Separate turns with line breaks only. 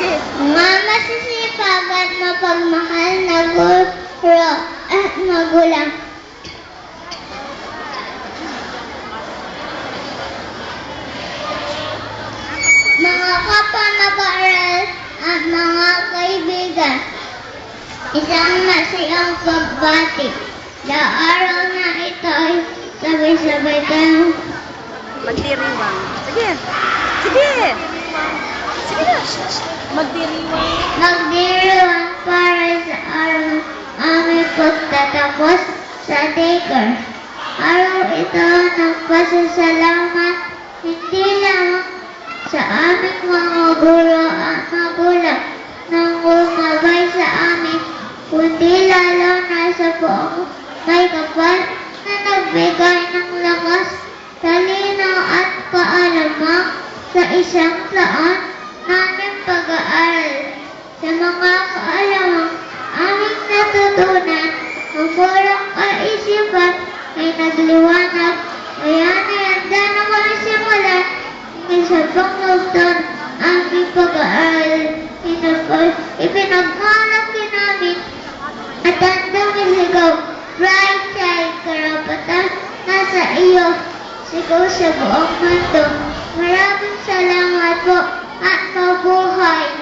Sige.
Mga masisipag at mapagmahal na guro at magulang. Mga kapwa mag-aaral at mga kaibigan, isang masayang pagbati. Sa araw na ito ay sabay-sabay kang
Magdiriwang. Sige. Sige. Sige na. Magdiriwang.
magdiriwang para sa araw aming pagtatapos sa daycare. Araw ito ng pasasalamat, hindi lang sa aming mga guro at magulang nang gumabay sa amin, kundi lalo na sa buong may kapal na nagbigay ng lakas, talino at kaalaman sa isang taon naming pag-aaral. Sa mga kaalamang aming natutunan, ang purong kaisipan ay nagliwanag, kaya nahanda na kami simulan sa panglaban aming pag-aaral. Ipinagmalaki namin at handang isigaw, bright side, karapatan nasa iyo, sigaw sa buong mundo. Maraming salamat po at mabuhay!